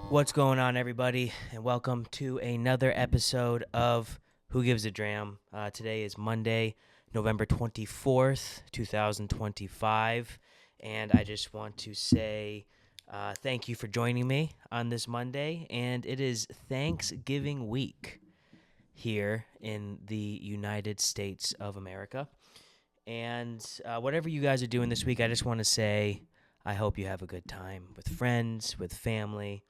What's going on, everybody, and welcome to another episode of Who Gives a Dram. Today is Monday, November 24th, 2025, and I just want to say thank you for joining me on this Monday, and it is Thanksgiving week here in the United States of America. And whatever you guys are doing this week, I just want to say I hope you have a good time with friends, with family.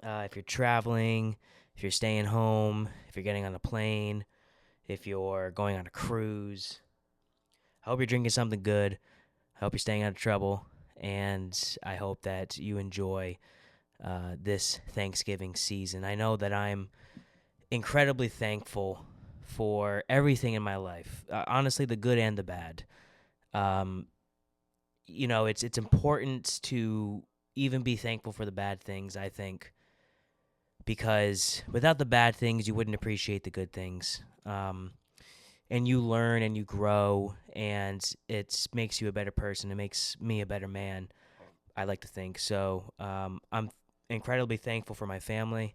If you're traveling, if you're staying home, if you're getting on a plane, if you're going on a cruise, I hope you're drinking something good. I hope you're staying out of trouble. And I hope that you enjoy this Thanksgiving season. I know that I'm incredibly thankful for everything in my life, honestly, the good and the bad. Um, it's important to even be thankful for the bad things, I think, because without the bad things, you wouldn't appreciate the good things. And you learn and you grow, and it makes you a better person. It makes me a better man, I like to think. So I'm incredibly thankful for my family.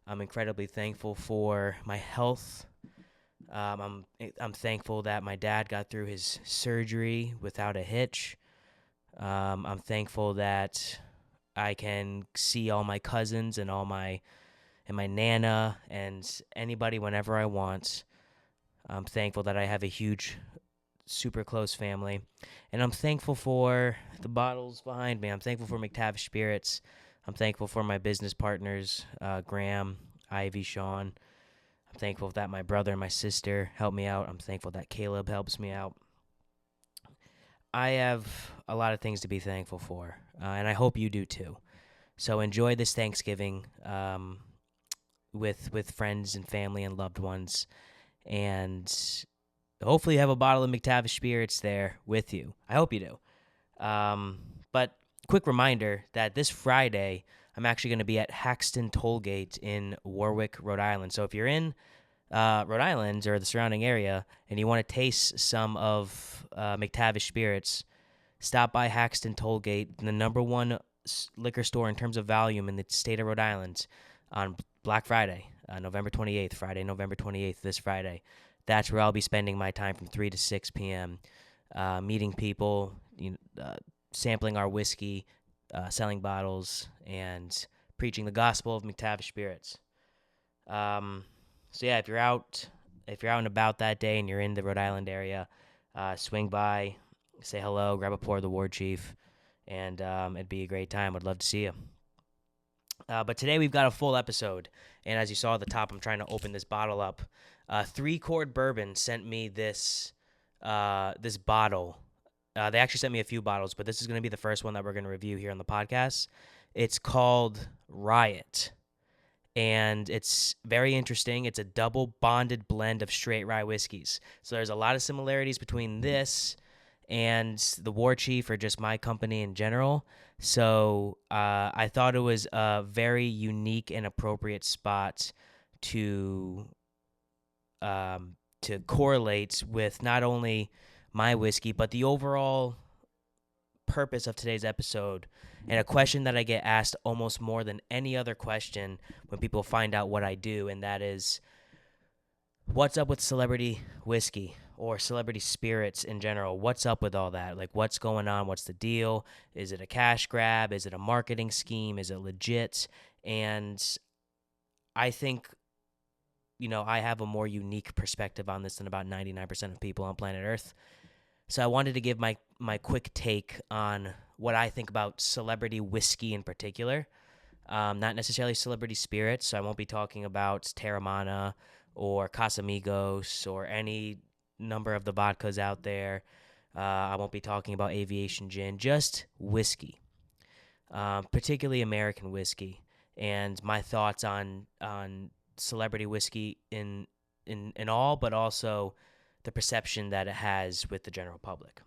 I'm incredibly thankful for my health. I'm thankful that my dad got through his surgery without a hitch. I'm thankful that I can see all my cousins and my nana and anybody whenever I want. I'm thankful that I have a huge, super close family. And I'm thankful for the bottles behind me. I'm thankful for McTavish Spirits. I'm thankful for my business partners, Graham, Ivy, Sean. I'm thankful that my brother and my sister help me out. I'm thankful that Caleb helps me out. I have a lot of things to be thankful for, and I hope you do too. So enjoy this Thanksgiving. With friends and family and loved ones, and hopefully you have a bottle of McTavish Spirits there with you. I hope you do. But quick reminder that this Friday I'm actually going to be at Haxton Tollgate in Warwick, Rhode Island. So if you're in Rhode Island or the surrounding area and you want to taste some of McTavish Spirits, stop by Haxton Tollgate, the number one liquor store in terms of volume in the state of Rhode Island, on Black Friday, November 28th, Friday, November 28th, this Friday. That's where I'll be spending my time from 3 to 6 p.m., meeting people, sampling our whiskey, selling bottles, and preaching the gospel of McTavish Spirits. So yeah, if you're out and about that day and you're in the Rhode Island area, swing by, say hello, grab a pour of the War Chief, and it'd be a great time. I'd love to see you. But today we've got a full episode, and as you saw at the top, I'm trying to open this bottle up. Three Chord Bourbon sent me this bottle. They actually sent me a few bottles, but this is going to be the first one that we're going to review here on the podcast. It's called Riot, and it's very interesting. It's a double bonded blend of straight rye whiskeys. So there's a lot of similarities between this and the War Chief, or just my company in general. So I thought it was a very unique and appropriate spot to correlate with not only my whiskey, but the overall purpose of today's episode, and a question that I get asked almost more than any other question when people find out what I do, and that is, what's up with celebrity whiskey or celebrity spirits in general? What's up with all that? Like, what's going on? What's the deal? Is it a cash grab? Is it a marketing scheme? Is it legit? And I think, I have a more unique perspective on this than about 99% of people on planet Earth. So I wanted to give my quick take on what I think about celebrity whiskey in particular. Not necessarily celebrity spirits, so I won't be talking about Terramana or Casamigos or any number of the vodkas out there. I won't be talking about Aviation Gin, just whiskey, particularly American whiskey, and my thoughts on celebrity whiskey in all, but also the perception that it has with the general public.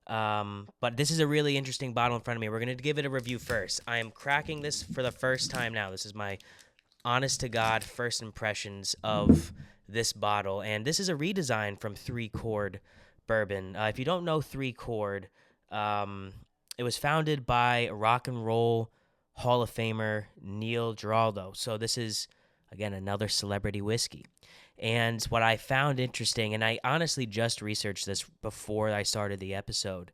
But this is a really interesting bottle in front of me. We're going to give it a review first. I am cracking this for the first time now. This is my honest to God first impressions of this bottle, and this is a redesign from Three Chord Bourbon. If you don't know Three Chord, it was founded by rock and roll Hall of Famer Neil Giraldo. So this is, again, another celebrity whiskey. And what I found interesting, and I honestly just researched this before I started the episode.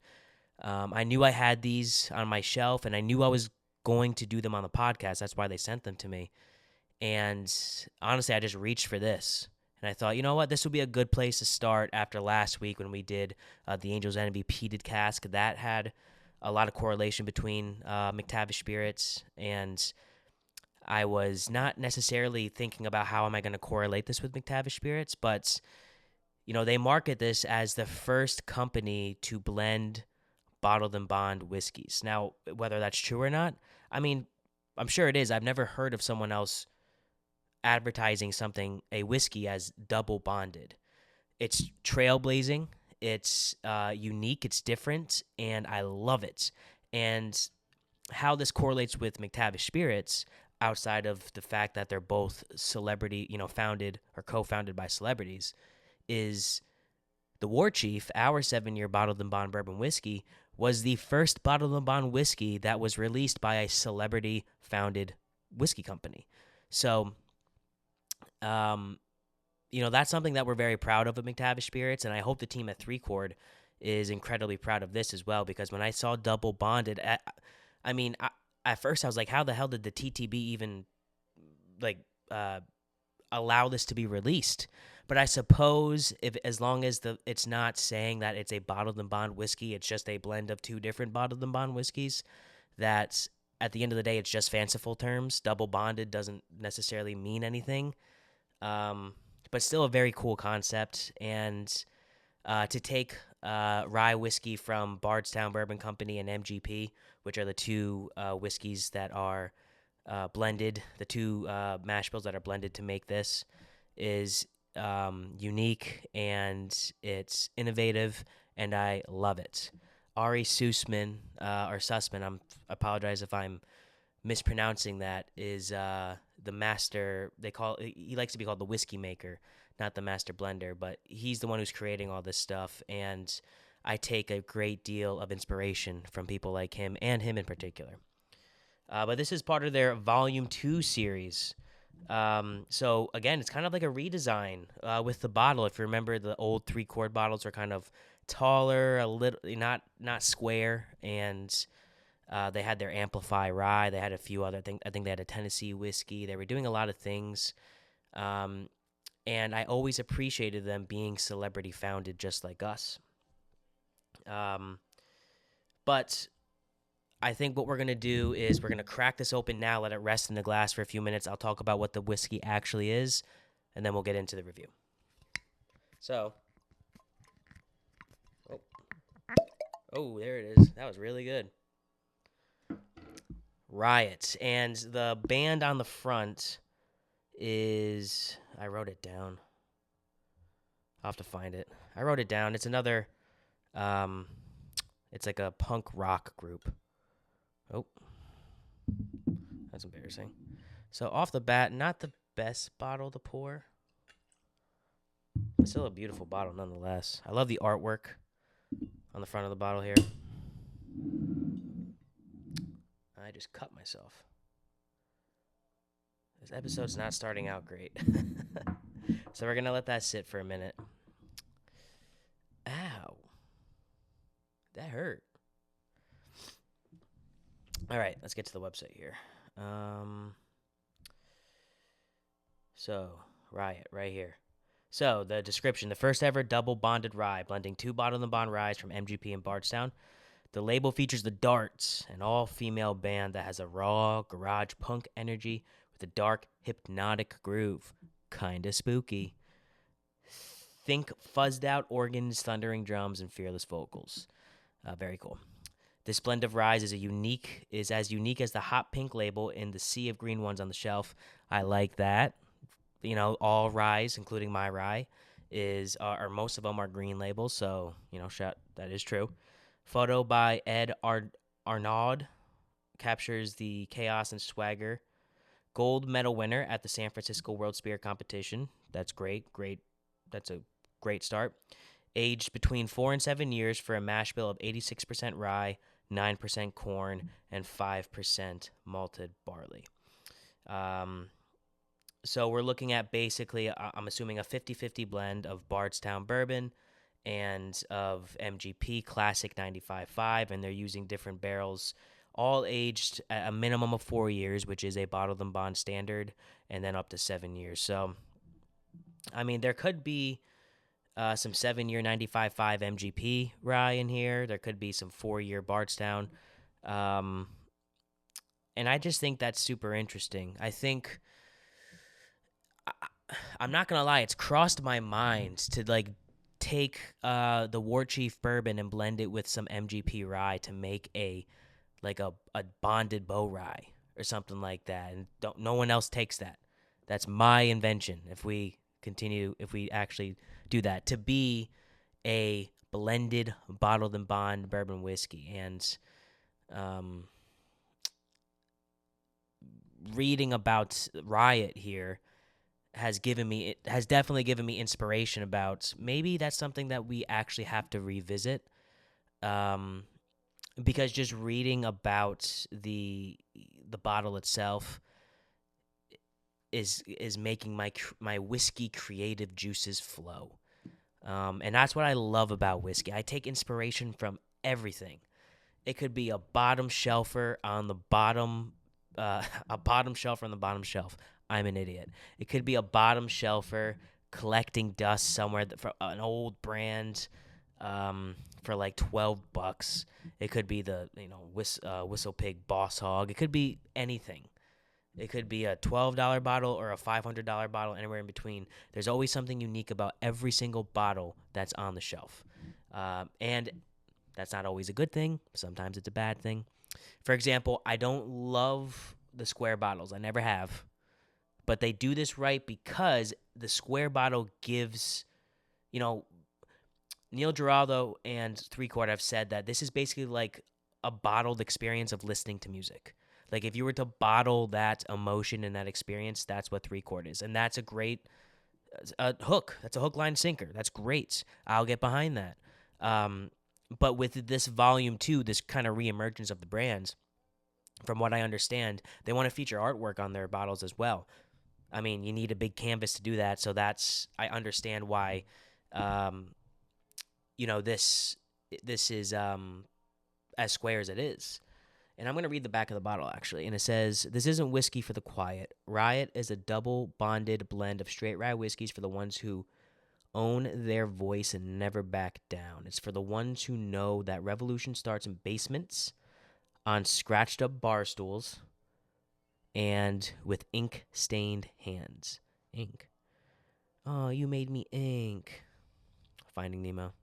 I knew I had these on my shelf, and I knew I was going to do them on the podcast. That's why they sent them to me. And honestly, I just reached for this. And I thought, you know what, this would be a good place to start after last week when we did the Angels Envy peated cask. That had a lot of correlation between McTavish Spirits, and I was not necessarily thinking about how am I going to correlate this with McTavish Spirits, but, you know, they market this as the first company to blend bottled and bond whiskeys. Now, whether that's true or not, I mean, I'm sure it is. I've never heard of someone else advertising a whiskey as double bonded. It's trailblazing, it's unique, it's different, and I love it. And how this correlates with McTavish Spirits, outside of the fact that they're both celebrity, founded or co-founded by celebrities, is the War Chief, our 7-year bottled and bond bourbon whiskey, was the first bottled and bond whiskey that was released by a celebrity-founded whiskey company. So, that's something that we're very proud of at McTavish Spirits, and I hope the team at Three Chord is incredibly proud of this as well, because when I saw Double Bonded, at first I was like, how the hell did the TTB even, allow this to be released? But I suppose as long as it's not saying that it's a bottled and bond whiskey, it's just a blend of two different bottled and bond whiskeys, that at the end of the day, it's just fanciful terms. Double bonded doesn't necessarily mean anything. But still a very cool concept. And to take rye whiskey from Bardstown Bourbon Company and MGP, which are the two whiskeys that are blended, the two mash bills that are blended to make this, is unique, and it's innovative, and I love it. Ari Sussman, or Sussman, I apologize if I'm mispronouncing that, is the master. He likes to be called the whiskey maker, not the master blender, but he's the one who's creating all this stuff, and I take a great deal of inspiration from people like him, and him in particular. But this is part of their Volume 2 series. So again, it's kind of like a redesign with the bottle. If you remember, the old 3 Chord bottles are kind of taller, a little not square, and they had their Amplify Rye. They had a few other things. I think they had a Tennessee whiskey. They were doing a lot of things, and I always appreciated them being celebrity founded, just like us. But I think what we're going to do is we're going to crack this open now, let it rest in the glass for a few minutes. I'll talk about what the whiskey actually is, and then we'll get into the review. So, oh, there it is. That was really good. Riot. And the band on the front is, I wrote it down. I'll have to find it. I wrote it down. It's another, it's like a punk rock group. Oh, that's embarrassing. So off the bat, not the best bottle to pour. It's still a beautiful bottle nonetheless. I love the artwork on the front of the bottle here. I just cut myself. This episode's not starting out great. So we're going to let that sit for a minute. Ow. That hurt. All right, let's get to the website here. So, Riot, right here. So, the description: the first ever double bonded rye, blending 2 bottled and bond ryes from MGP and Bardstown. The label features the Darts, an all-female band that has a raw garage punk energy with a dark, hypnotic groove. Kinda spooky. Think fuzzed-out organs, thundering drums, and fearless vocals. Very cool. This blend of ryes is as unique as the hot pink label in the sea of green ones on the shelf. I like that. All ryes, including my rye, or most of them are green labels. So, that is true. Photo by Ed Arnaud captures the chaos and swagger. Gold medal winner at the San Francisco World Spirit Competition. That's great. That's a great start. Aged between 4 and 7 years for a mash bill of 86% rye, 9% corn, and 5% malted barley. So we're looking at basically, I'm assuming, a 50-50 blend of Bardstown bourbon and of MGP Classic 95.5, and they're using different barrels, all aged at a minimum of 4 years, which is a bottled and bond standard, and then up to 7 years. So, I mean, there could be some 7-year 95.5 MGP rye in here. There could be some 4-year Bardstown. And I just think that's super interesting. I think I'm not gonna lie, it's crossed my mind to like take the War Chief bourbon and blend it with some MGP rye to make a bonded bow rye or something like that. And no one else takes that. That's my invention. If we actually do that, to be a blended bottled and bond bourbon whiskey. And reading about Riot here has definitely given me inspiration about maybe that's something that we actually have to revisit, because just reading about the bottle itself is making my whiskey creative juices flow, and that's what I love about whiskey. I take inspiration from everything. It could be a bottom shelfer on the bottom a bottom shelfer on the bottom shelf. I'm an idiot. It could be a bottom shelfer collecting dust somewhere for an old brand for like $12. It could be the Whistle Pig Boss Hog. It could be anything. It could be a $12 bottle or a $500 bottle, anywhere in between. There's always something unique about every single bottle that's on the shelf. And that's not always a good thing. Sometimes it's a bad thing. For example, I don't love the square bottles. I never have. But they do this right because the square bottle gives, Neil Giraldo and Three Chord have said that this is basically like a bottled experience of listening to music. Like if you were to bottle that emotion and that experience, that's what Three Chord is. And that's a great hook. That's a hook, line, sinker. That's great. I'll get behind that. But with this volume 2, this kind of reemergence of the brands, from what I understand, they want to feature artwork on their bottles as well. I mean, you need a big canvas to do that, so I understand why, this is as square as it is. And I'm going to read the back of the bottle, actually, and it says, "This isn't whiskey for the quiet. Riot is a double bonded blend of straight rye whiskeys for the ones who own their voice and never back down. It's for the ones who know that revolution starts in basements, on scratched up bar stools, and with ink-stained hands." Ink. Oh, you made me ink. Finding Nemo.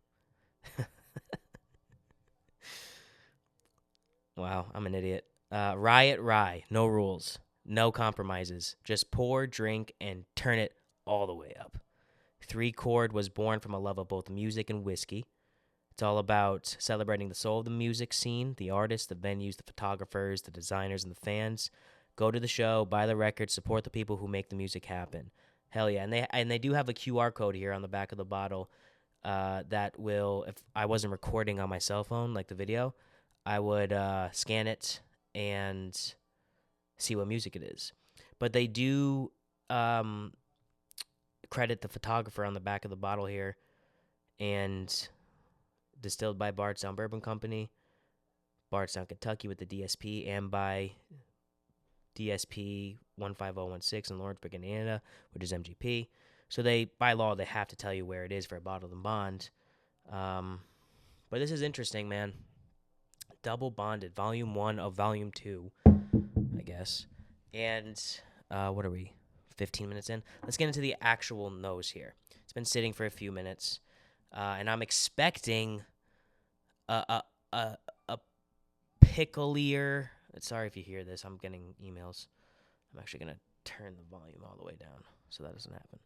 Wow, I'm an idiot. Riot Rye. No rules. No compromises. Just pour, drink, and turn it all the way up. Three Chord was born from a love of both music and whiskey. It's all about celebrating the soul of the music scene, the artists, the venues, the photographers, the designers, and the fans. Go to the show, buy the record, support the people who make the music happen. Hell yeah. And they do have a QR code here on the back of the bottle that will, if I wasn't recording on my cell phone, like the video, I would scan it and see what music it is. But they do credit the photographer on the back of the bottle here, and distilled by Bardstown Bourbon Company, Bardstown, Kentucky, with the DSP, and by DSP 15016 in Lawrenceburg, Indiana, which is MGP. So by law, they have to tell you where it is for a bottled and bond. But this is interesting, man. Double bonded, volume 1 of volume 2, I guess. And what are we, 15 minutes in? Let's get into the actual nose here. It's been sitting for a few minutes, and I'm expecting a picklier. Sorry if you hear this. I'm getting emails. I'm actually going to turn the volume all the way down so that doesn't happen.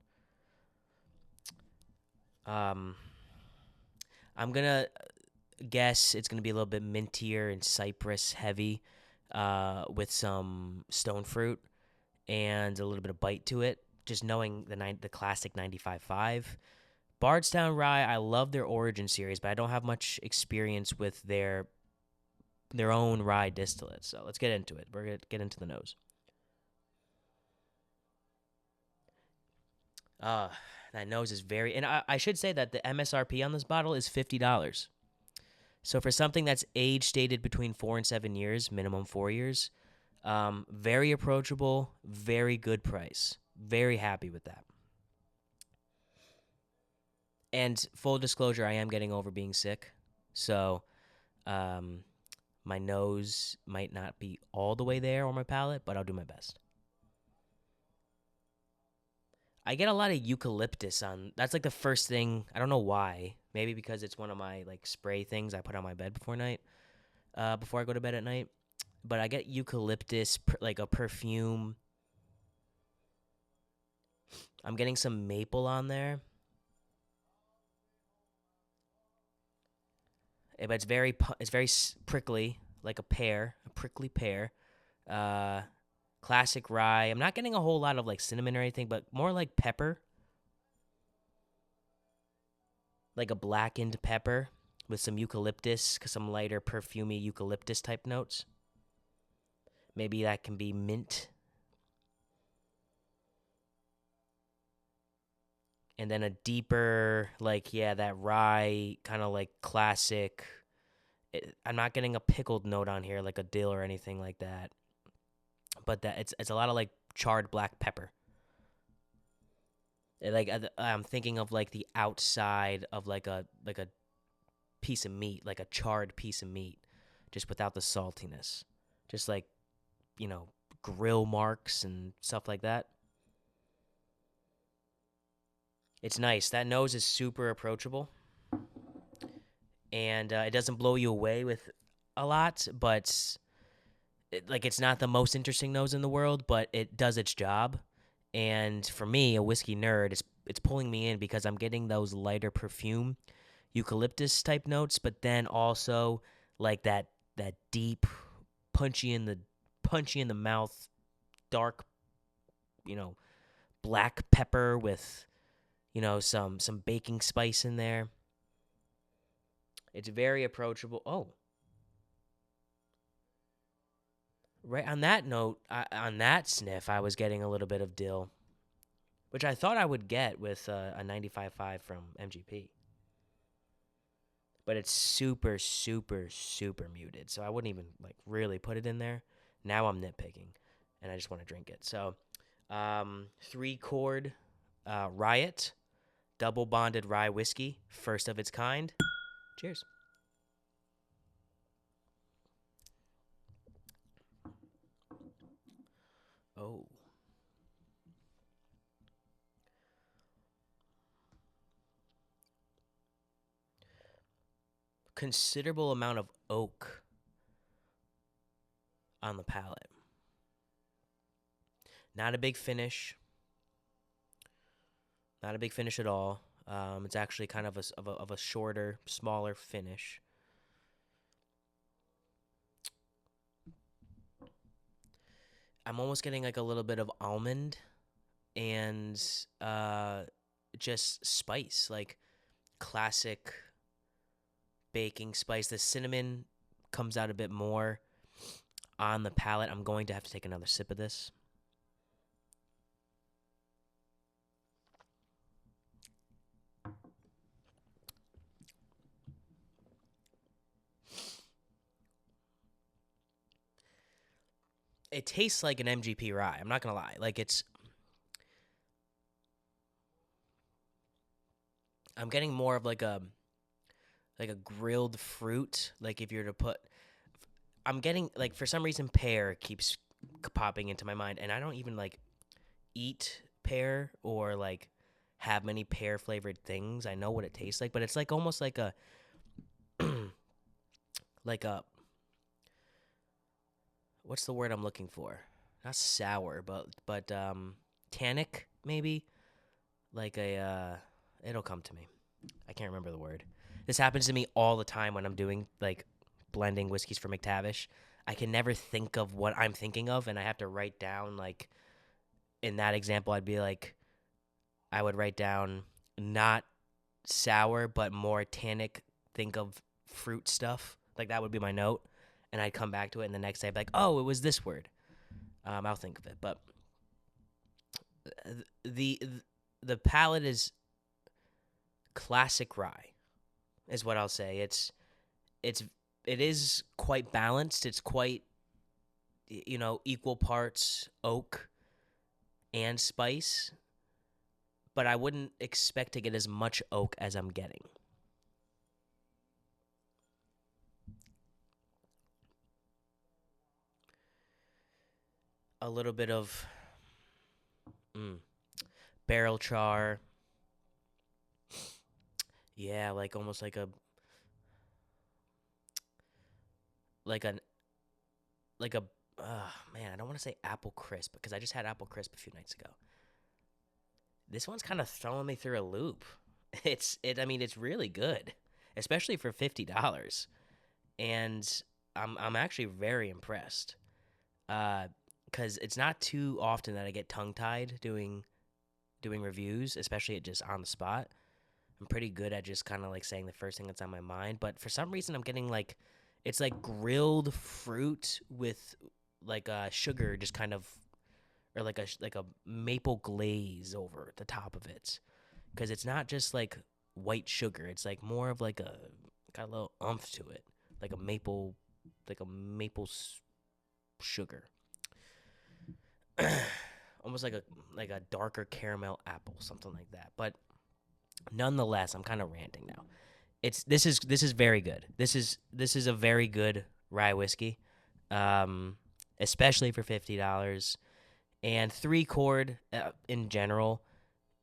I'm going to guess it's going to be a little bit mintier and cypress heavy, with some stone fruit and a little bit of bite to it, just knowing the classic 95.5. Bardstown Rye, I love their Origin series, but I don't have much experience with their their own rye distillate. So let's get into it. We're gonna get into the nose. Uh, that nose is very, and I should say that the MSRP on this bottle is $50. So for something that's age stated between 4 and 7 years, minimum 4 years, very approachable, very good price. Very happy with that. And full disclosure, I am getting over being sick, so my nose might not be all the way there or my palate, but I'll do my best. I get a lot of eucalyptus on. That's like the first thing. I don't know why. Maybe because it's one of my like spray things I put on my bed before I go to bed at night. But I get eucalyptus, like a perfume. I'm getting some maple on there. But it's very prickly, like a prickly pear. Uh, Classic rye. I'm not getting a whole lot of like cinnamon or anything, but more like pepper, like a blackened pepper with some eucalyptus, some lighter perfumey eucalyptus type notes. Maybe that can be mint. And then a deeper, like, yeah, that rye, kind of like classic. I'm not getting a pickled note on here, like a dill or anything like that. But that it's a lot of like charred black pepper. Like I'm thinking of like the outside of like a piece of meat, like a charred piece of meat, just without the saltiness. Just like, you know, grill marks and stuff like that. It's nice. That nose is super approachable, and it doesn't blow you away with a lot, but it's not the most interesting nose in the world, but it does its job. And for me, a whiskey nerd, it's pulling me in because I'm getting those lighter perfume eucalyptus type notes, but then also like that deep punchy in the mouth, dark, you know, black pepper with, some baking spice in there. It's very approachable. Oh, right on that note, on that sniff, I was getting a little bit of dill, which I thought I would get with a 95.5 from MGP. But it's super, super, super muted. So I wouldn't even like really put it in there. Now I'm nitpicking, and I just want to drink it. So, 3 Chord Riot Double Bonded Rye Whiskey, first of its kind. Cheers. Oh, considerable amount of oak on the palate. Not a big finish. Not a big finish at all. It's actually kind of a shorter, smaller finish. I'm almost getting like a little bit of almond and just spice, like classic baking spice. The cinnamon comes out a bit more on the palate. I'm going to have to take another sip of this. It tastes like an MGP rye. I'm not gonna lie. I'm getting more of like a grilled fruit. Like if you're to put, I'm getting like for some reason pear keeps popping into my mind, and I don't even like eat pear or like have many pear flavored things. I know what it tastes like, but it's like almost like a like a what's the word I'm looking for? Not sour, but tannic maybe. Like it'll come to me. I can't remember the word. This happens to me all the time when I'm doing like blending whiskeys for McTavish. I can never think of what I'm thinking of, and I have to write down like in that example, I would write down not sour but more tannic. Think of fruit stuff. Like that would be my note, and I'd come back to it, and the next day I'd be like, oh, it was this word. I'll think of it. But the the palate is classic rye, is what I'll say. It's it is quite balanced. It's quite equal parts oak and spice, but I wouldn't expect to get as much oak as I'm getting. A little bit of barrel char. Yeah, like almost like a like a man, I don't want to say apple crisp because I just had apple crisp a few nights ago. This one's kind of throwing me through a loop. I mean, it's really good, especially for $50. And I'm actually very impressed. Cuz it's not too often that I get tongue-tied doing reviews, especially at just on the spot. I'm pretty good at just kind of like saying the first thing that's on my mind, but for some reason I'm getting like it's like grilled fruit with like sugar just kind of or like a maple glaze over the top of it, because it's not just like white sugar. It's like more of like got a little umph to it, like a maple, sugar, almost like a darker caramel apple, something like that. But nonetheless, I'm kind of ranting now. This is very good. This is a very good rye whiskey, especially for $50. And Three Chord in general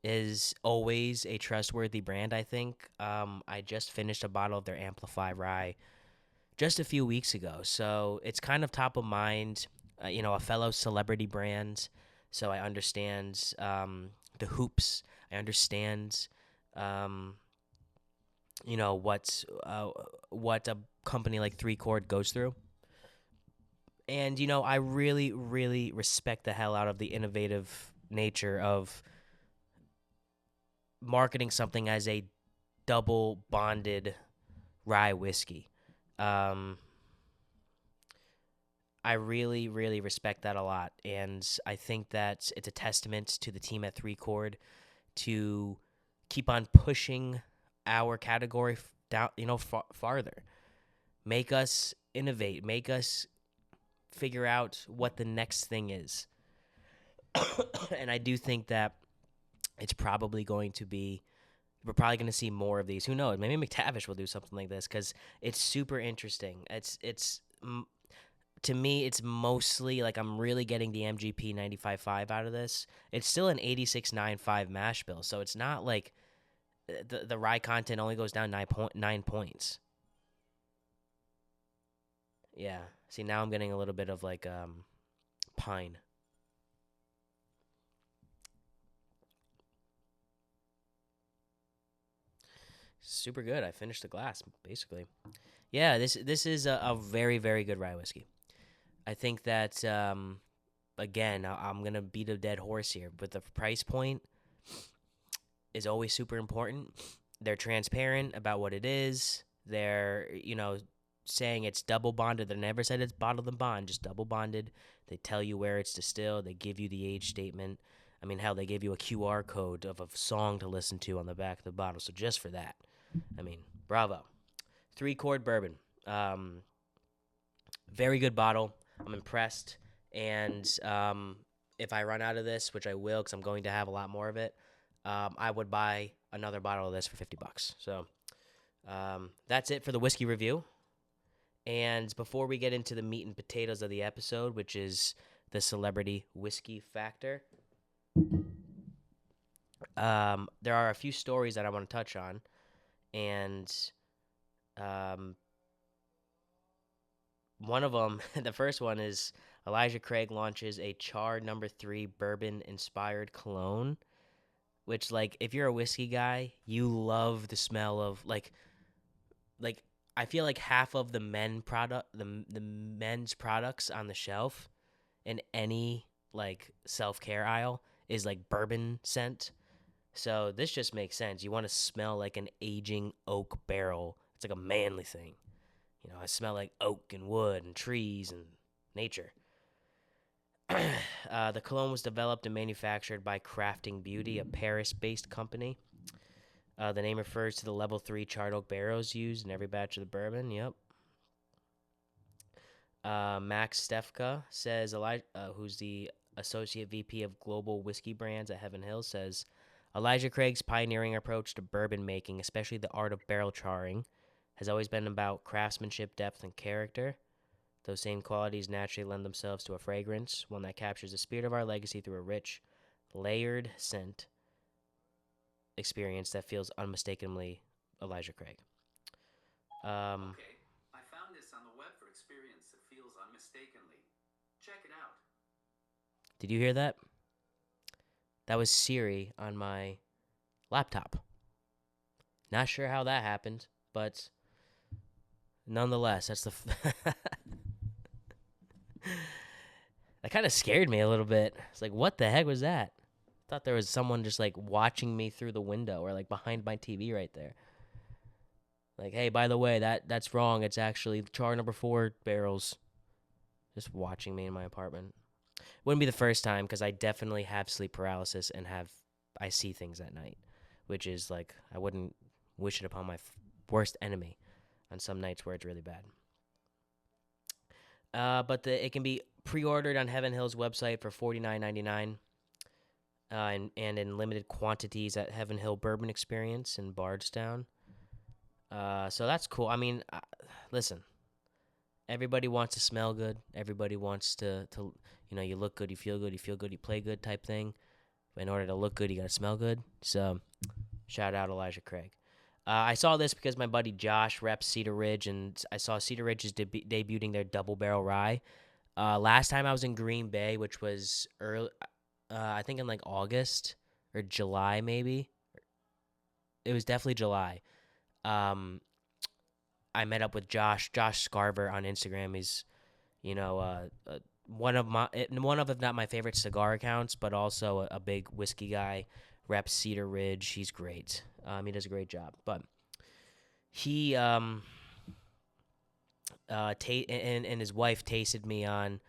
is always a trustworthy brand, I think. I just finished a bottle of their Amplify Rye just a few weeks ago, so it's kind of top of mind. A fellow celebrity brand, so I understand the hoops. I understand, what a company like Three Chord goes through. And, I really, really respect the hell out of the innovative nature of marketing something as a double bonded rye whiskey. I really, really respect that a lot. And I think that it's a testament to the team at Three Chord to keep on pushing our category down, farther. Make us innovate. Make us figure out what the next thing is. And I do think that it's probably going to be, we're probably going to see more of these. Who knows? Maybe McTavish will do something like this because it's super interesting. To me, it's mostly like I'm really getting the MGP 95.5 out of this. It's still an 86.95 mash bill, so it's not like the rye content only goes down 9 points. Yeah. See, now I'm getting a little bit of like pine. Super good. I finished the glass basically. Yeah, this is a very, very good rye whiskey. I think that again, I'm gonna beat a dead horse here, but the price point is always super important. They're transparent about what it is. They're saying it's double bonded. They never said it's bottled and bond, just double bonded. They tell you where it's distilled. They give you the age statement. I mean, hell, they gave you a QR code of a song to listen to on the back of the bottle. So just for that, I mean, bravo. Three Chord bourbon. Very good bottle. I'm impressed. And if I run out of this, which I will because I'm going to have a lot more of it, I would buy another bottle of this for $50. So that's it for the whiskey review. And before we get into the meat and potatoes of the episode, which is the celebrity whiskey factor, there are a few stories that I want to touch on. And one of them, the first one is Elijah Craig launches a Char No. 3 bourbon-inspired cologne, which, like, if you're a whiskey guy, you love the smell of, like I feel like half of the men's products on the shelf in any, like, self-care aisle is, like, bourbon scent. So this just makes sense. You want to smell like an aging oak barrel. It's like a manly thing. I smell like oak and wood and trees and nature. The cologne was developed and manufactured by Crafting Beauty, a Paris-based company. The name refers to the level 3 charred oak barrels used in every batch of the bourbon. Yep. Max Stefka says, who's the Associate VP of Global Whiskey Brands at Heaven Hill, says, Elijah Craig's pioneering approach to bourbon making, especially the art of barrel charring, has always been about craftsmanship, depth, and character. Those same qualities naturally lend themselves to a fragrance, one that captures the spirit of our legacy through a rich, layered scent experience that feels unmistakably Elijah Craig. Okay, I found this on the web for experience that feels unmistakably. Check it out. Did you hear that? That was Siri on my laptop. Not sure how that happened, but nonetheless, that's the. That kind of scared me a little bit. It's like, what the heck was that? I thought there was someone just like watching me through the window or like behind my TV right there. Like, hey, by the way, that's wrong. It's actually char number 4 barrels. Just watching me in my apartment. Wouldn't be the first time because I definitely have sleep paralysis and I see things at night, which is like I wouldn't wish it upon my worst enemy on some nights where it's really bad. But it can be pre-ordered on Heaven Hill's website for $49.99, and in limited quantities at Heaven Hill Bourbon Experience in Bardstown. So that's cool. I mean, listen, everybody wants to smell good. Everybody wants to you look good, you feel good, you play good type thing. But in order to look good, you got to smell good. So shout out Elijah Craig. I saw this because my buddy Josh reps Cedar Ridge, and I saw Cedar Ridge is debuting their Double Barrel Rye. Last time I was in Green Bay, which was early, I think in like August or July maybe. It was definitely July. I met up with Josh Scarver on Instagram. He's, one of if not my favorite cigar accounts, but also a big whiskey guy. Reps Cedar Ridge. He's great. He does a great job. But he and his wife tasted me on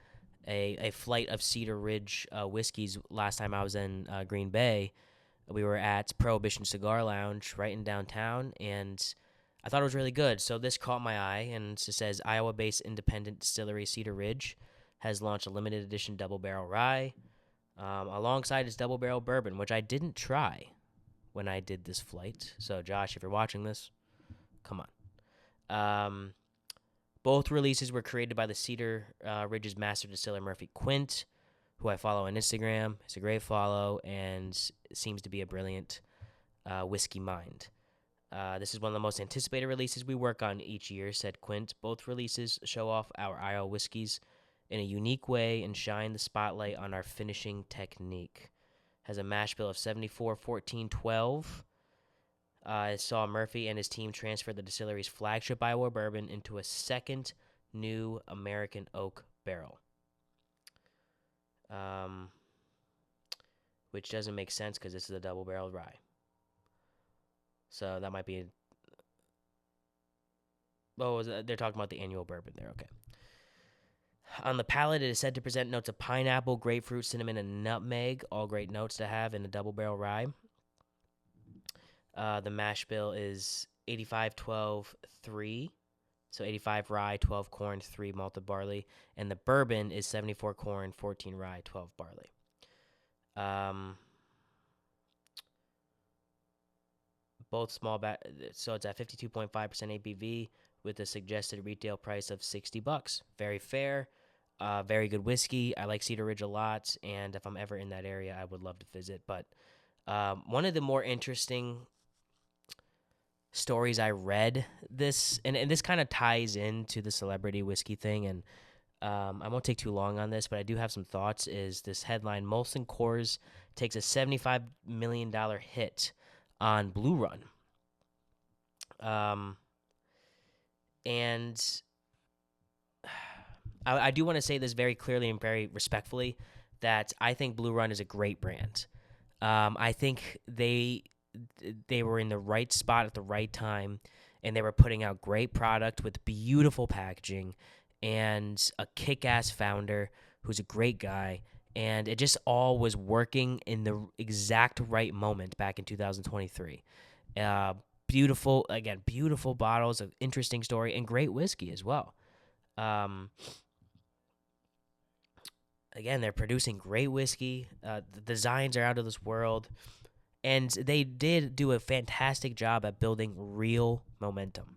a flight of Cedar Ridge whiskeys last time I was in Green Bay. We were at Prohibition Cigar Lounge right in downtown, and I thought it was really good. So this caught my eye, and it says Iowa-based independent distillery Cedar Ridge has launched a limited edition Double Barrel Rye alongside its Double Barrel Bourbon, which I didn't try when I did this flight. So Josh, if you're watching this, come on. Both releases were created by the Cedar Ridge's master distiller Murphy Quint, who I follow on Instagram. It's a great follow and seems to be a brilliant whiskey mind. This is one of the most anticipated releases we work on each year, said Quint. Both releases show off our Iowa whiskeys in a unique way and shine the spotlight on our finishing technique. Has a mash bill of 74, 14, 12. I saw Murphy and his team transfer the distillery's flagship Iowa bourbon into a second new American oak barrel. Which doesn't make sense because this is a double barrel rye. So that might be. They're talking about the annual bourbon there. Okay. On the palate, it is said to present notes of pineapple, grapefruit, cinnamon, and nutmeg. All great notes to have in a double barrel rye. The mash bill is 85, 12, 3. So 85 rye, 12 corn, 3 malted barley. And the bourbon is 74 corn, 14 rye, 12 barley. Both small so it's at 52.5% ABV with a suggested retail price of $60. Very fair. Very good whiskey. I like Cedar Ridge a lot, and if I'm ever in that area, I would love to visit. But one of the more interesting stories I read this, and this kind of ties into the celebrity whiskey thing, and I won't take too long on this, but I do have some thoughts, is this headline: Molson Coors takes a $75 million hit on Blue Run. And I do want to say this very clearly and very respectfully, that I think Blue Run is a great brand. I think they were in the right spot at the right time, and they were putting out great product with beautiful packaging and a kick-ass founder who's a great guy, and it just all was working in the exact right moment back in 2023. Uh, beautiful bottles, of interesting story, and great whiskey as well. Um, Again, they're producing great whiskey. The designs are out of this world, and they did do a fantastic job at building real momentum.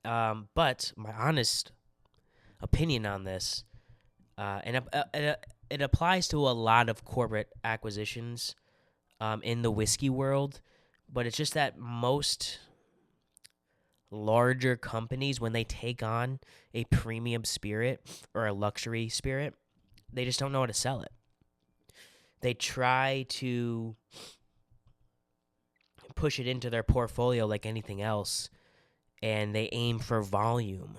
But my honest opinion on this, it applies to a lot of corporate acquisitions in the whiskey world, but it's just that most larger companies, when they take on a premium spirit or a luxury spirit, they just don't know how to sell it. They try to push it into their portfolio like anything else, and they aim for volume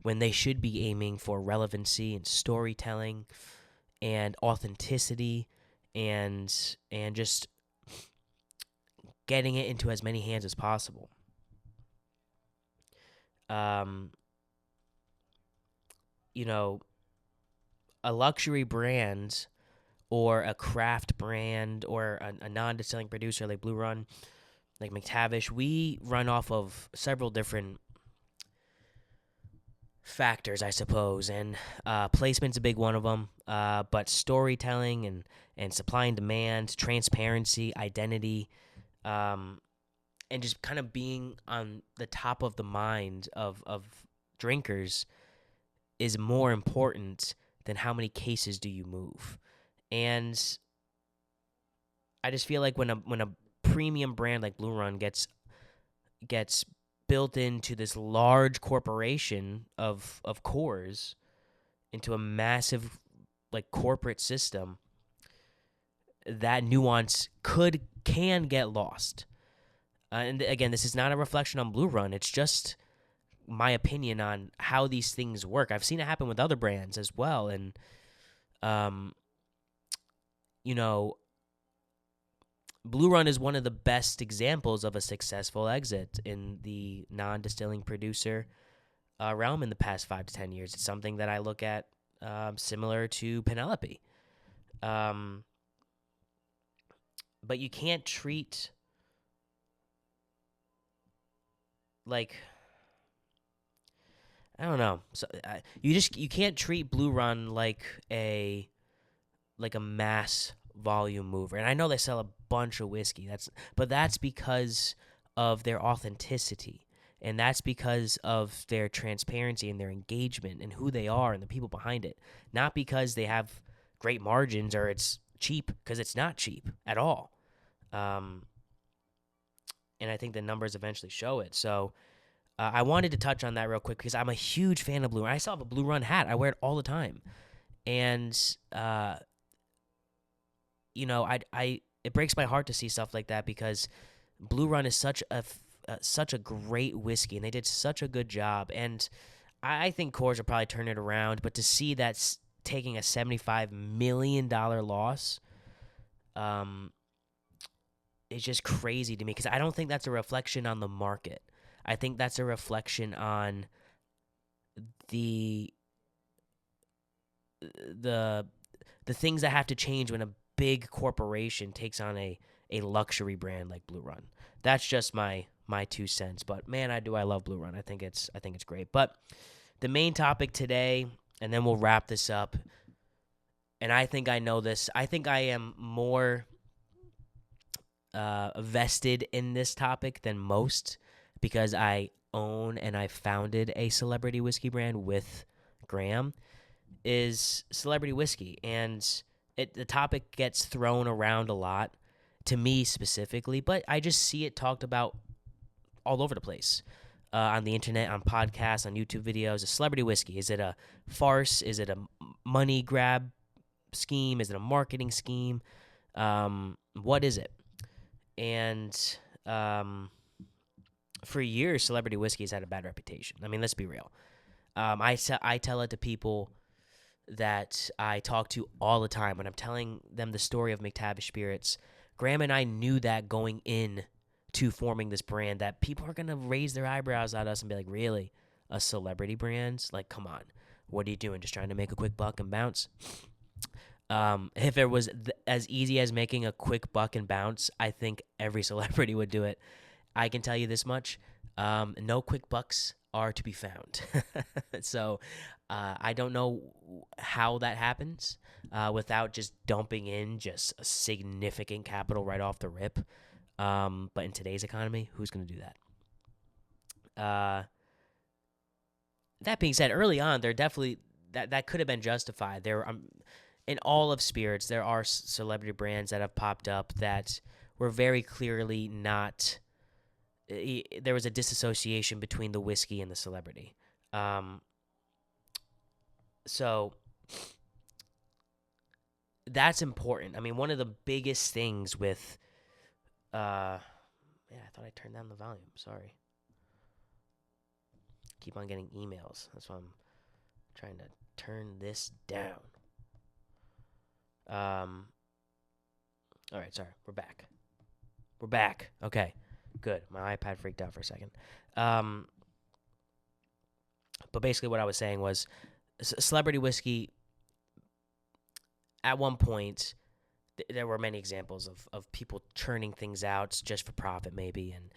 when they should be aiming for relevancy and storytelling and authenticity and just getting it into as many hands as possible. You know, a luxury brand or a craft brand or a non-distilling producer like Blue Run, like McTavish, we run off of several different factors, I suppose, and placement's a big one of them. But storytelling and supply and demand, transparency, identity, and just kind of being on the top of the mind of drinkers is more important than how many cases do you move. And I just feel like when a premium brand like Blue Run gets built into this large corporation of Coors, into a massive like corporate system, that nuance can get lost. And again, this is not a reflection on Blue Run. It's just my opinion on how these things work. I've seen it happen with other brands as well, and you know, Blue Run is one of the best examples of a successful exit in the non-distilling producer realm in the past 5 to 10 years. It's something that I look at similar to Penelope. But you can't treat like, I don't know. So you can't treat Blue Run like a mass volume mover. And I know they sell a bunch of whiskey. That's because of their authenticity, and that's because of their transparency and their engagement and who they are and the people behind it. Not because they have great margins or it's cheap, because it's not cheap at all. And I think the numbers eventually show it. So I wanted to touch on that real quick because I'm a huge fan of Blue Run. I still have a Blue Run hat. I wear it all the time. And it breaks my heart to see stuff like that, because Blue Run is such a great whiskey, and they did such a good job. And I think Coors will probably turn it around, but to see that's taking a $75 million loss, is just crazy to me, because I don't think that's a reflection on the market. I think that's a reflection on the things that have to change when a big corporation takes on a luxury brand like Blue Run. That's just my 2 cents. But man, I love Blue Run. I think it's great. But the main topic today, and then we'll wrap this up. And I think I know this. I think I am more vested in this topic than most, because I own and I founded a celebrity whiskey brand with Graham, is celebrity whiskey. And the topic gets thrown around a lot, to me specifically, but I just see it talked about all over the place, on the internet, on podcasts, on YouTube videos. A celebrity whiskey, is it a farce? Is it a money grab scheme? Is it a marketing scheme? What is it? And for years, celebrity whiskey has had a bad reputation. I mean, let's be real. I tell it to people that I talk to all the time when I'm telling them the story of McTavish Spirits. Graham and I knew that going in to forming this brand that people are going to raise their eyebrows at us and be like, really? A celebrity brand? Like, come on. What are you doing? Just trying to make a quick buck and bounce? If it was as easy as making a quick buck and bounce, I think every celebrity would do it. I can tell you this much. No quick bucks are to be found. So I don't know how that happens without just dumping in just a significant capital right off the rip. But in today's economy, who's going to do that? That being said, early on, there definitely that could have been justified. There, in all of spirits, there are celebrity brands that have popped up that were very clearly not. There was a disassociation between the whiskey and the celebrity. So that's important. I mean, one of the biggest things with, I thought I turned down the volume. Sorry. Keep on getting emails. That's why I'm trying to turn this down. All right, sorry. We're back. Okay, good. My iPad freaked out for a second. But basically what I was saying was celebrity whiskey, at one point, there were many examples of people churning things out just for profit maybe, and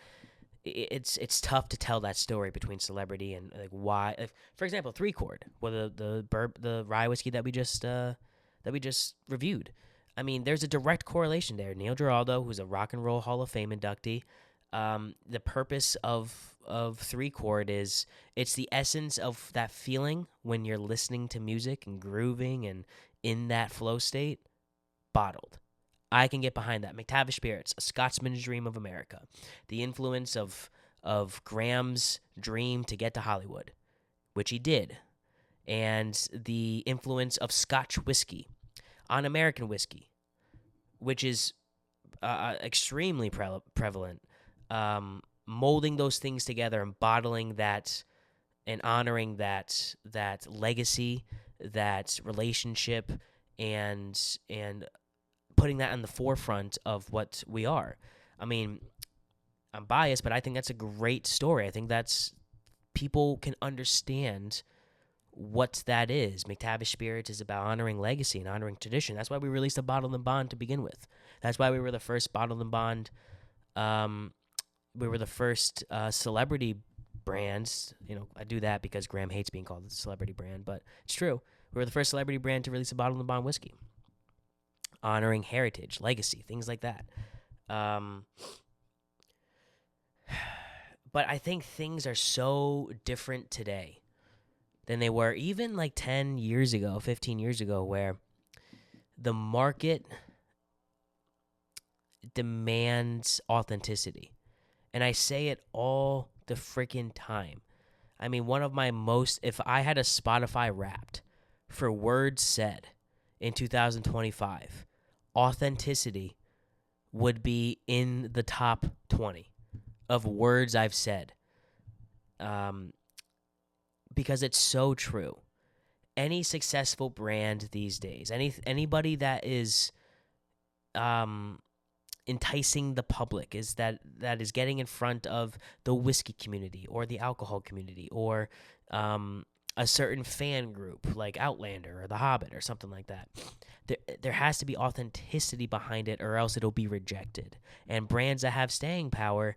it's tough to tell that story between celebrity and like why. Like, for example, Three Chord, well, the rye whiskey that we just reviewed. I mean, there's a direct correlation there. Neil Giraldo, who's a Rock and Roll Hall of Fame inductee, the purpose of Three Chord is it's the essence of that feeling when you're listening to music and grooving and in that flow state, bottled. I can get behind that. McTavish Spirits, a Scotsman's dream of America. The influence of Graham's dream to get to Hollywood, which he did. And the influence of Scotch whiskey on American whiskey, which is extremely prevalent. Molding those things together and bottling that and honoring that legacy, that relationship, and putting that in the forefront of what we are. I mean, I'm biased, but I think that's a great story. I think that's people can understand what that is. McTavish Spirits is about honoring legacy and honoring tradition. That's why we released a Bottled and Bond to begin with. That's why we were the first Bottled and Bond. We were the first celebrity brands. You know, I do that because Graham hates being called a celebrity brand, but it's true. We were the first celebrity brand to release a Bottled and Bond whiskey, honoring heritage, legacy, things like that. But I think things are so different today than they were even like 10 years ago, 15 years ago, where the market demands authenticity. And I say it all the freaking time. I mean, one of my most, if I had a Spotify Wrapped for words said in 2025, authenticity would be in the top 20 of words I've said. Because it's so true. Any successful brand these days, anybody that is enticing the public, is that is getting in front of the whiskey community or the alcohol community or a certain fan group like Outlander or The Hobbit or something like that. There has to be authenticity behind it, or else it'll be rejected. And brands that have staying power,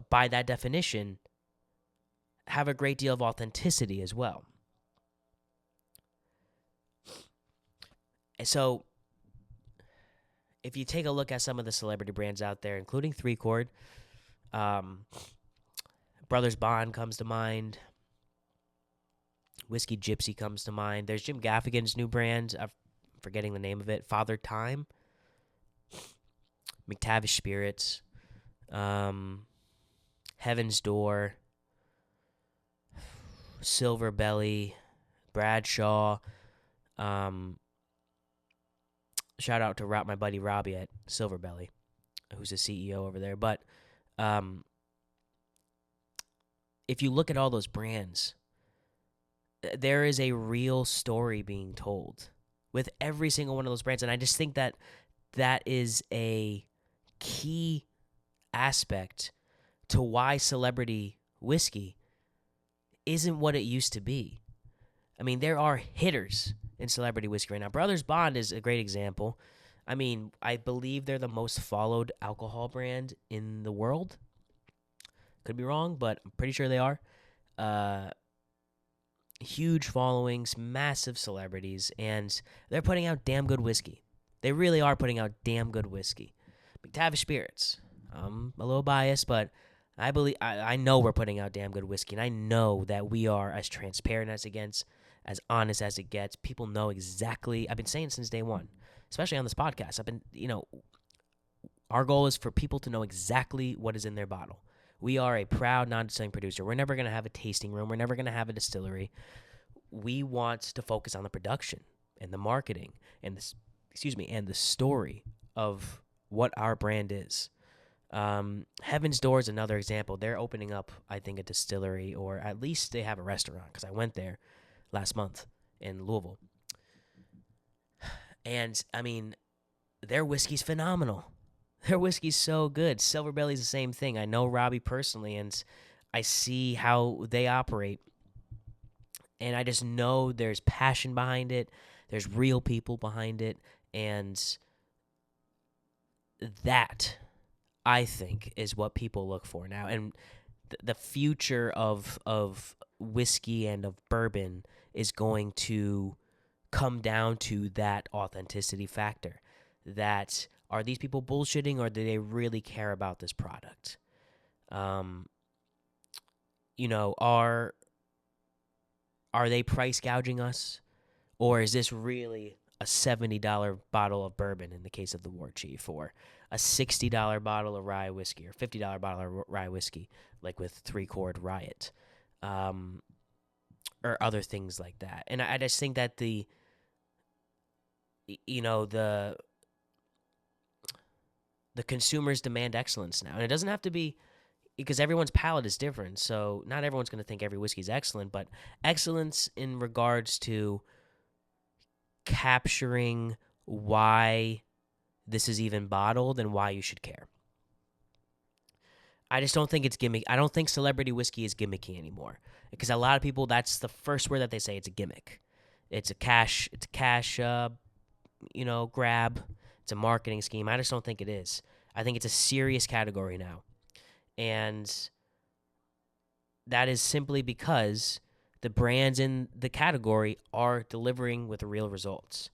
by that definition, have a great deal of authenticity as well. So if you take a look at some of the celebrity brands out there, including Three Chord, Brothers Bond comes to mind. Whiskey Gypsy comes to mind. There's Jim Gaffigan's new brand. I'm forgetting the name of it. Father Time. McTavish Spirits. Heaven's Door. Silver Belly. Bradshaw. Shout out to my buddy Robbie at Silver Belly, who's the CEO over there. But if you look at all those brands, there is a real story being told with every single one of those brands. And I just think that is a key aspect to why celebrity whiskey isn't what it used to be. I mean, there are hitters in celebrity whiskey right now. Brothers Bond is a great example. I mean, I believe they're the most followed alcohol brand in the world. Could be wrong, but I'm pretty sure they are. Huge followings, massive celebrities, and they're putting out damn good whiskey. They really are putting out damn good whiskey. McTavish Spirits. I'm a little biased, but I know we're putting out damn good whiskey, and I know that we are as transparent as it gets, as honest as it gets. People know exactly. I've been saying since day one, especially on this podcast. Our goal is for people to know exactly what is in their bottle. We are a proud non-distilling producer. We're never going to have a tasting room. We're never going to have a distillery. We want to focus on the production and the marketing and the story of what our brand is. Heaven's Door is another example. They're opening up, I think, a distillery, or at least they have a restaurant, because I went there last month in Louisville. And, I mean, their whiskey's phenomenal. Their whiskey's so good. Silver Belly's the same thing. I know Robbie personally, and I see how they operate. And I just know there's passion behind it. There's real people behind it. And that, I think, is what people look for now. And the future of whiskey and of bourbon is going to come down to that authenticity factor. That, are these people bullshitting, or do they really care about this product? Are they price gouging us, or is this really a $70 bottle of bourbon in the case of the War Chief, or a $60 bottle of rye whiskey, or $50 bottle of rye whiskey, like with Three Chord Riot, or other things like that? And I just think that the consumers demand excellence now. And it doesn't have to be, because everyone's palate is different. So not everyone's going to think every whiskey is excellent, but excellence in regards to capturing why this is even bottled and why you should care. I just don't think it's gimmick. I don't think celebrity whiskey is gimmicky anymore, because a lot of people, that's the first word that they say. It's a gimmick. It's a cash grab. It's a marketing scheme. I just don't think it is. I think it's a serious category now. And that is simply because the brands in the category are delivering with real results.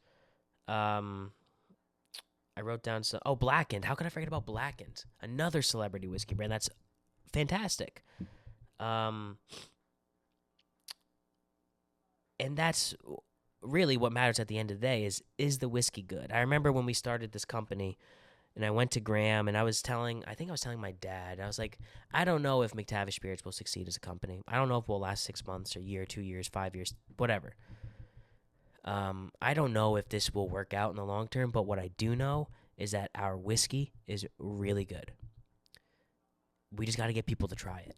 I wrote down some. Oh, Blackened. How could I forget about Blackened? Another celebrity whiskey brand. That's fantastic. And that's really what matters at the end of the day is the whiskey good? I remember when we started this company, and I went to Dram, and I was telling my dad, I was like, I don't know if McTavish Spirits will succeed as a company. I don't know if we'll last 6 months or a year, 2 years, 5 years, whatever. I don't know if this will work out in the long term, but what I do know is that our whiskey is really good. We just got to get people to try it.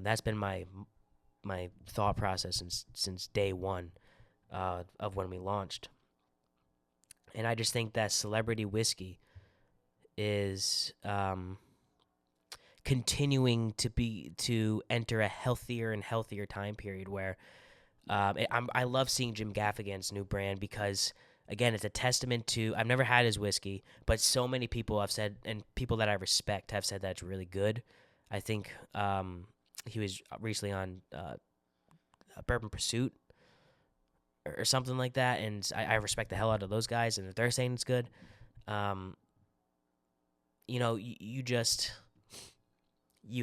That's been my thought process since day one. Of when we launched. And I just think that celebrity whiskey is continuing to enter a healthier and healthier time period where I love seeing Jim Gaffigan's new brand, because, again, it's a testament to, I've never had his whiskey, but so many people have said, and people that I respect have said that it's really good. I think he was recently on Bourbon Pursuit or something like that, and I respect the hell out of those guys, and if they're saying it's good, you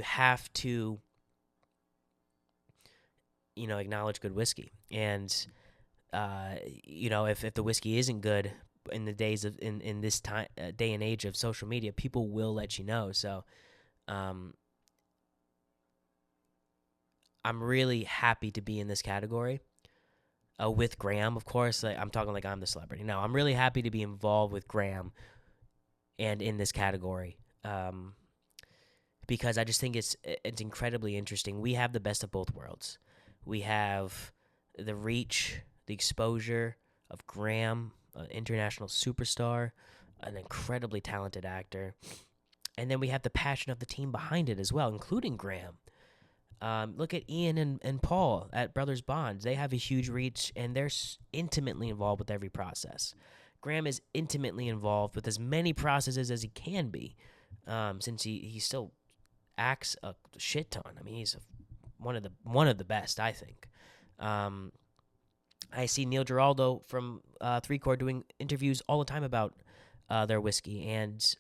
have to, acknowledge good whiskey, and if the whiskey isn't good in the days of in this time day and age of social media, people will let you know. So, I'm really happy to be in this category. With Dram, of course. I'm talking like I'm the celebrity. No, I'm really happy to be involved with Dram and in this category, because I just think it's incredibly interesting. We have the best of both worlds. We have the reach, the exposure of Dram, an international superstar, an incredibly talented actor, And then we have the passion of the team behind it as well, including Graham. Look at Ian and Paul at Brothers Bonds. They have a huge reach, and they're intimately involved with every process. Graham is intimately involved with as many processes as he can be, since he still acts a shit ton. I mean, he's one of the best, I think. I see Neil Giraldo from Three Chord doing interviews all the time about their whiskey, and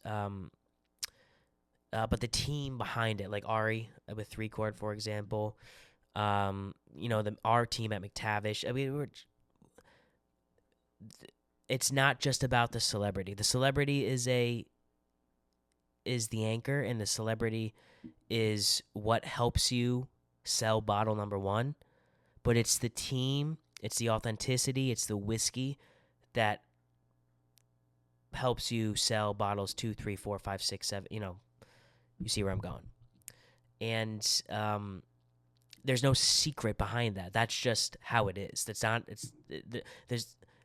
but the team behind it, like Ari with Three Chord, for example, our team at McTavish. I mean, it's not just about the celebrity. The celebrity is the anchor, and the celebrity is what helps you sell bottle number one. But it's the team, it's the authenticity, it's the whiskey that helps you sell bottles 2, 3, 4, 5, 6, 7. You see where I'm going. And there's no secret behind that. That's just how it is.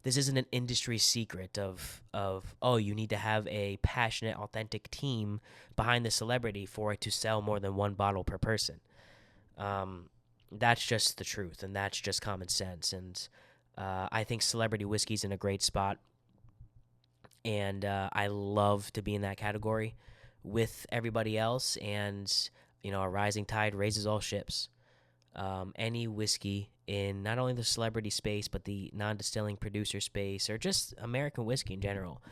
This isn't an industry secret of you need to have a passionate, authentic team behind the celebrity for it to sell more than one bottle per person. That's just the truth, and that's just common sense. And I think celebrity whiskey's in a great spot, and I love to be in that category with everybody else. And a rising tide raises all ships. Any whiskey in not only the celebrity space, but the non-distilling producer space, or just American whiskey in general,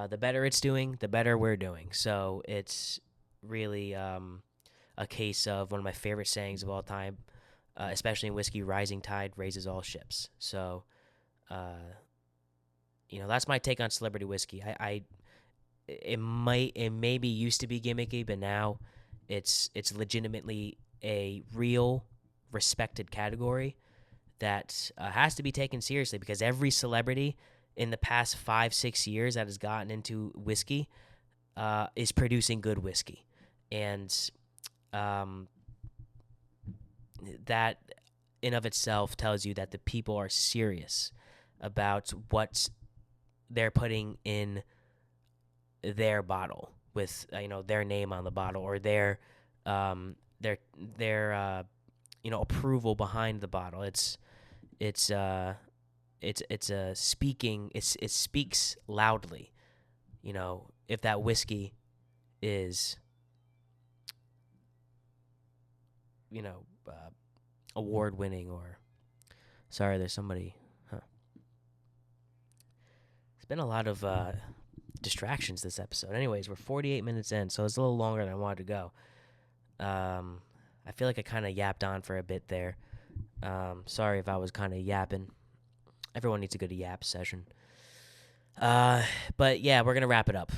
the better it's doing, the better we're doing. So it's really a case of one of my favorite sayings of all time, especially in whiskey: rising tide raises all ships. So, that's my take on celebrity whiskey. It maybe used to be gimmicky, but now it's legitimately a real respected category that has to be taken seriously, because every celebrity in the past 5-6 years that has gotten into whiskey is producing good whiskey. And that in of itself tells you that the people are serious about what they're putting in their bottle with their name on the bottle, or their approval behind the bottle. It speaks loudly. If that whiskey is award winning, or sorry, there's somebody. It's been a lot of distractions this episode. Anyways, we're 48 minutes in, so it's a little longer than I wanted to go. I feel like I kind of yapped on for a bit there. Sorry if I was kind of yapping. Everyone needs a good yap session. But yeah, we're going to wrap it up.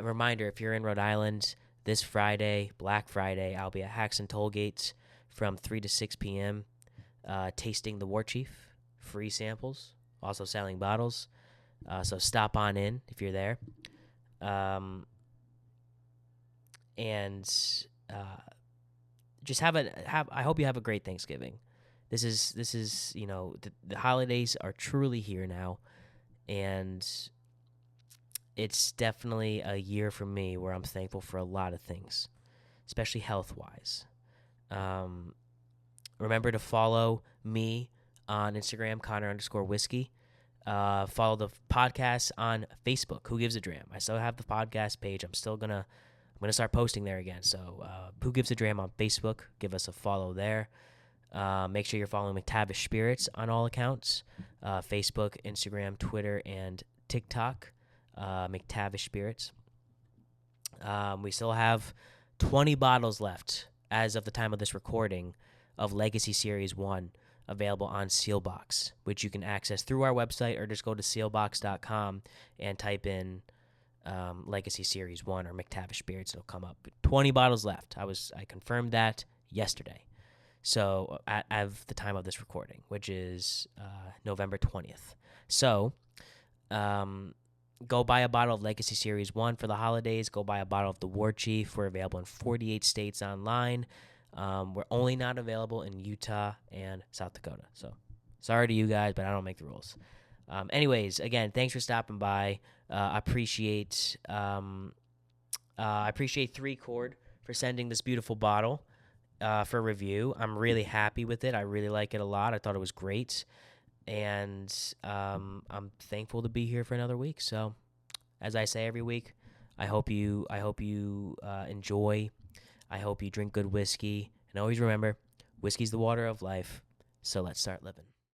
Reminder, if you're in Rhode Island this Friday, Black Friday, I'll be at Haxon Tollgate from 3 to 6 p.m. Tasting the War Chief, free samples, also selling bottles. So stop on in if you're there. And just I hope you have a great Thanksgiving. This is the holidays are truly here now, and it's definitely a year for me where I'm thankful for a lot of things, especially health-wise. Remember to follow me on Instagram, Connor_whiskey. Follow the podcast on Facebook, Who Gives a Dram. I still have the podcast page. I'm gonna start posting there again. So Who Gives a Dram on Facebook. Give us a follow there. Make sure you're following McTavish Spirits on all accounts. Facebook, Instagram, Twitter, and TikTok. McTavish Spirits. We still have 20 bottles left as of the time of this recording of Legacy Series 1 available on Sealbox, which you can access through our website, or just go to sealbox.com and type in Legacy Series 1 or McTavish Spirits. It'll come up. 20 bottles left. I confirmed that yesterday. So at the time of this recording, which is November 20th. So go buy a bottle of Legacy Series 1 for the holidays. Go buy a bottle of the War Chief. We're available in 48 states online. We're only not available in Utah and South Dakota. So sorry to you guys, but I don't make the rules. Anyways, again, thanks for stopping by. I appreciate I appreciate Three Chord for sending this beautiful bottle for review. I'm really happy with it. I really like it a lot. I thought it was great, and I'm thankful to be here for another week. So, as I say every week, I hope you enjoy. I hope you drink good whiskey, and always remember, whiskey's the water of life. So let's start living.